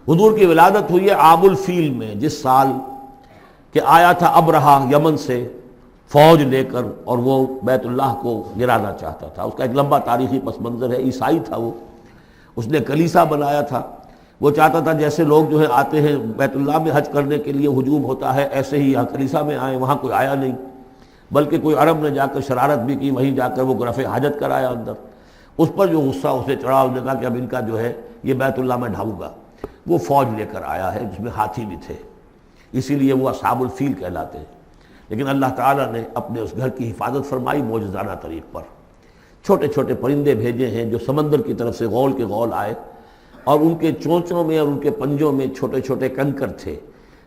حضور کی ولادت ہوئی ہے عام الفیل میں، جس سال کہ آیا تھا ابرہہ یمن سے فوج لے کر، اور وہ بیت اللہ کو گرانا چاہتا تھا۔ اس کا ایک لمبا تاریخی پس منظر ہے، عیسائی تھا وہ، اس نے کلیسا بنایا تھا۔ وہ چاہتا تھا جیسے لوگ جو ہے آتے ہیں بیت اللہ میں حج کرنے کے لیے ہجوم ہوتا ہے، ایسے ہی یہاں کلیسا میں آئے۔ وہاں کوئی آیا نہیں، بلکہ کوئی عرب نے جا کر شرارت بھی کی، وہیں جا کر وہ رفع حاجت کرایا اندر۔ اس پر جو غصہ اسے چڑھا، اس نے کہا کہ اب ان کا جو ہے یہ بیت اللہ میں ڈھاؤں گا۔ وہ فوج لے کر آیا ہے جس میں ہاتھی بھی تھے، اسی لیے وہ اصحاب الفیل کہلاتے ہیں۔ لیکن اللہ تعالیٰ نے اپنے اس گھر کی حفاظت فرمائی معجزانہ طریق پر۔ چھوٹے چھوٹے پرندے بھیجے ہیں جو سمندر کی طرف سے غول کے غول آئے، اور ان کے چونچوں میں اور ان کے پنجوں میں چھوٹے چھوٹے کنکر تھے،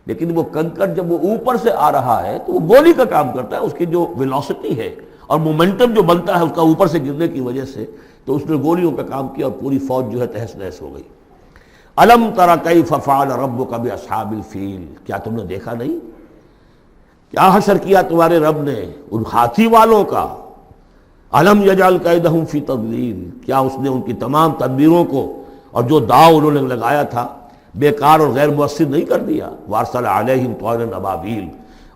لیکن وہ کنکر جب وہ اوپر سے آ رہا ہے تو وہ گولی کا کام کرتا ہے۔ اس کی جو ویلوسٹی ہے اور مومنٹم جو بنتا ہے اس کا اوپر سے گرنے کی وجہ سے، تو اس نے گولیوں کا کام کیا اور پوری فوج جو ہے تہس نہس ہو گئی۔ الم تر کیف فعل ربک باصحاب الفیل، کیا تم نے دیکھا نہیں کیا حشر کیا تمہارے رب نے ان ہاتھی والوں کا۔ الم یجعل کیدہم فی تضلیل، کیا اس نے ان کی تمام تدبیروں کو اور جو داؤ انہوں نے لگایا تھا بیکار اور غیر مؤثر نہیں کر دیا۔ وارسل علیہم طیرا ابابیل،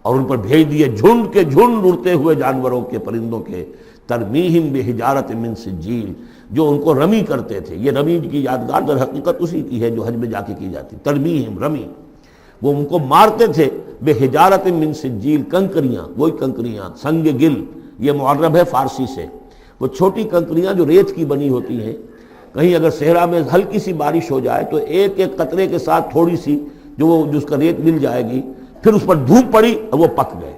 اور ان پر بھیج دیے جھنڈ کے جھنڈ اڑتے ہوئے جانوروں کے، پرندوں کے، ترمیہم بحجارۃ من سجیل، جو ان کو رمی کرتے تھے۔ یہ رمی کی یادگار در حقیقت اسی کی ہے جو حج میں جا کے کی جاتی، ترمیہم رمی، وہ ان کو مارتے تھے بحجارۃ من سجیل، کنکریاں، وہی کنکریاں، سنگ گل، یہ معرب ہے فارسی سے، وہ چھوٹی کنکریاں جو ریت کی بنی ہوتی ہیں۔ کہیں اگر صحرا میں ہلکی سی بارش ہو جائے تو ایک ایک قطرے کے ساتھ تھوڑی سی جو اس کا ریت مل جائے گی، پھر اس پر دھوپ پڑی اور وہ پک گئے،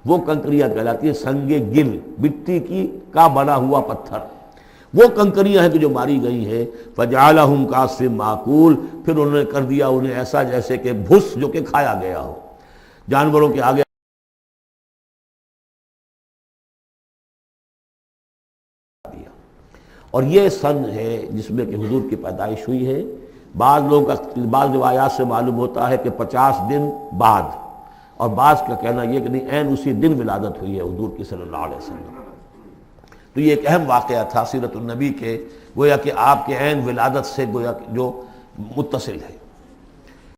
وہ کنکریاں کہلاتی ہیں سنگ گل، مٹی کی کا بنا ہوا پتھر۔ وہ کنکریاں ہیں کہ جو ماری گئی ہیں۔ فجعلہم کعصف ماکول، پھر انہوں نے کر دیا انہیں ایسا جیسے کہ بھس جو کہ کھایا گیا ہو، جانوروں کے آگے دیا۔ اور یہ سن ہے جس میں کہ حضور کی پیدائش ہوئی ہے۔ بعض لوگوں کا، بعض روایات سے معلوم ہوتا ہے کہ 50 دن بعد، اور بعض کا کہنا یہ کہ نہیں عین اسی دن ولادت ہوئی ہے حضور کی صلی اللہ علیہ وسلم۔ تو یہ ایک اہم واقعہ تھا سیرت النبی کے، گویا کہ آپ کے عین ولادت سے گویا جو متصل ہے۔